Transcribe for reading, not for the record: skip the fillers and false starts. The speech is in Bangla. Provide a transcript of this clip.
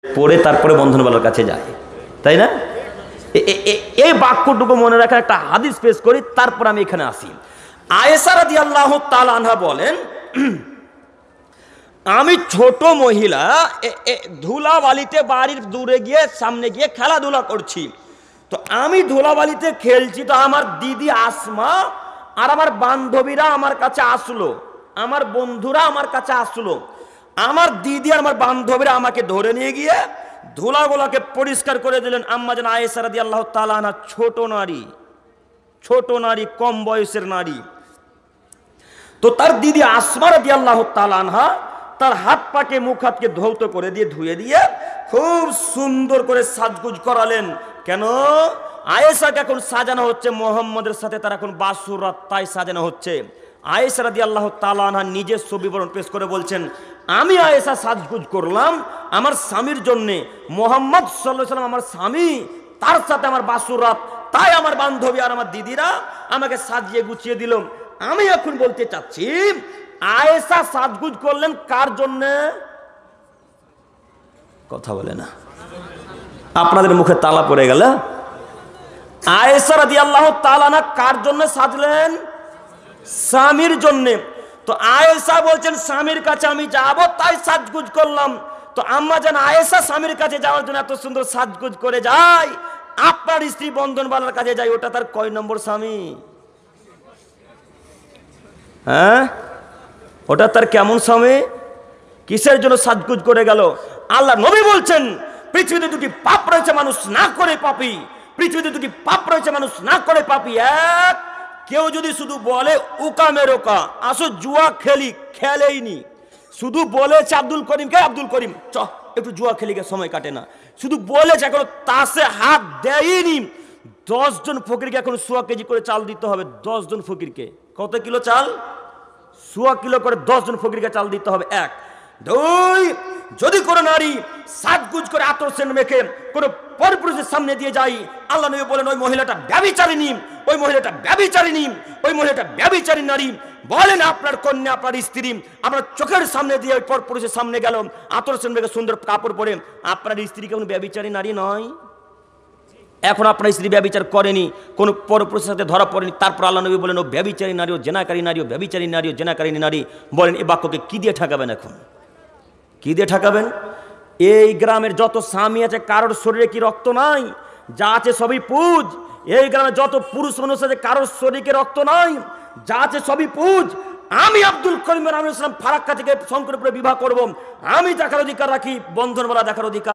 পড়ে তারপরে বন্ধনওয়ালার কাছে যায়, তাই না? এই বাক্যটুকু মনে রাখার একটা হাদিস পেশ করি, তারপর আমি এখানে আসি। আয়েশা রাদিয়াল্লাহু তাআলা আনহা বলেন, আমি ছোট মহিলা ধুলাবালিতে বাড়ির দূরে গিয়ে সামনে গিয়ে খেলাধুলা করছি। তো আমি ধুলাবালিতে খেলছি, তো আমার দিদি আসমা আর আমার বান্ধবীরা আমার কাছে আসলো, আমার বন্ধুরা আমার কাছে আসলো। আমার দিদি আর আমার বান্ধবীরা আমাকে ধরে নিয়ে গিয়ে ধুলাগুলাকে পরিষ্কার করে দিলেন। আম্মাজান আয়েশা রাদিয়াল্লাহু তাআলা আনহা ছোট নারী, কম বয়সের নারী। তো তার দিদি আসমা রাদিয়াল্লাহু তাআলা আনহা তার হাত পাকে মুখ হাতকে ধৌত করে দিয়ে ধুয়ে দিয়ে খুব সুন্দর করে সাজগুজ করালেন। কেন? আয়েশাকে এখন সাজানো হচ্ছে মোহাম্মদের সাথে, তার এখন বাসুরাত, তাই সাজানো হচ্ছে। আয়েশা রাদিয়াল্লাহু তাআলা আনহা নিজস্ব বিবরণ পেশ করে বলছেন, আমি আয়েশা সাজগুজ করলাম আমার স্বামীর জন্যে, মোহাম্মদ সাল্লাল্লাহু আলাইহি ওয়াসাল্লাম আমার স্বামী, তার সাথে আমার বাসুরাত, তাই আমার বান্ধবী আর আমার দিদিরা আমাকে সাজিয়ে গুছিয়ে দিল। আমি এখন বলতে চাচ্ছি, আয়েশা সাজগুজ করলেন কার জন্য? কথা বলে না, আপনাদের মুখে তালা পড়ে গেল। আয়েশা রাদিয়াল্লাহু তাআলা আনহা কার জন্য সাজলেন? স্বামীর জন্য। তো আয়েশা বলছেন স্বামীর কাছে আমি যাব, তাই সাজগুজ করলাম। তো আম্মা জান আয়েশা স্বামীর কাছে যাওয়ার জন্য এত সুন্দর সাজগুজ করে যায়, আপনার স্ত্রী বন্ধনওয়ালার কাছে যায়, ওটা তার কয় নম্বর স্বামী? হ্যাঁ, ওটা তার কেমন স্বামী? কিসের জন্য সাজগুজ করে গেল? আল্লাহ নবী বলছেন, পৃথিবীতে দুটি পাপ রয়েছে মানুষ না করে পাপী, পৃথিবীতে দুটি পাপ রয়েছে মানুষ না করে পাপী। এক, কেউ যদি শুধু বলে উকা মেরোকা, আসো জুয়া খেলি, খেলেইনি, শুধু বলেছে আব্দুল করিমকে, আব্দুল করিম চ একটু জুয়া খেলি, সময় কাটে না, শুধু বলেছে, এখন তাসে হাত দেয়নি। 10 জন ফকিরকে এখন 100 কেজি করে চাল দিতে হবে। 10 জন ফকিরকে কত কিলো চাল? 100 কিলো করে 10 জন ফকিরকে চাল দিতে হবে। এক। দুই, যদি কোনো নারী সাজগুজ করে আতর সেন্ট মেখে কোনো পরপুরুষের সামনে দিয়ে যায়, আল্লাহ নবী বলেন ওই মহিলাটা ব্যভিচারিণী, ওই মহিলাটা ব্যভিচারিণী, ওই মহিলাটা ব্যভিচারী নারী। বলেন আপনার কন্যা, আপনার স্ত্রী আপনার চোখের সামনে দিয়ে ওই পরপুরুষের সামনে গেল আতর সেন্ট মেখে সুন্দর কাপড় পরে, আপনার স্ত্রী কেমন ব্যভিচারী নারী নয়? এখন আপনার স্ত্রী ব্যভিচার করেনি, কোনো পরপুরুষের সাথে ধরা পড়েনি, তারপর আল্লাহ নবী বলেন ও ব্যভিচারী নারী, ও জেনাকারী নারী, ও ব্যভিচারী নারী, ও জেনাকারী নারী। বলেন এই বাক্যকে কি দিয়ে ঠেকাবেন? এখন কি দিয়ে ঠেকাবেন? এই গ্রামের যত স্বামী আছে কারোর শরীরে কি রক্ত নাই? যা আছে সবই পুজ। এই গ্রামে যত পুরুষ মানুষ আছে কারোর শরীরে রক্ত নাই, যা আছে সবই পুজ। আমি আব্দুল করিম ইসলাম ফারাক্কা থেকে শঙ্করপুরে বিবাহ করব, আমি দেখার অধিকার রাখি, বন্ধনওয়ালা দেখার অধিকার।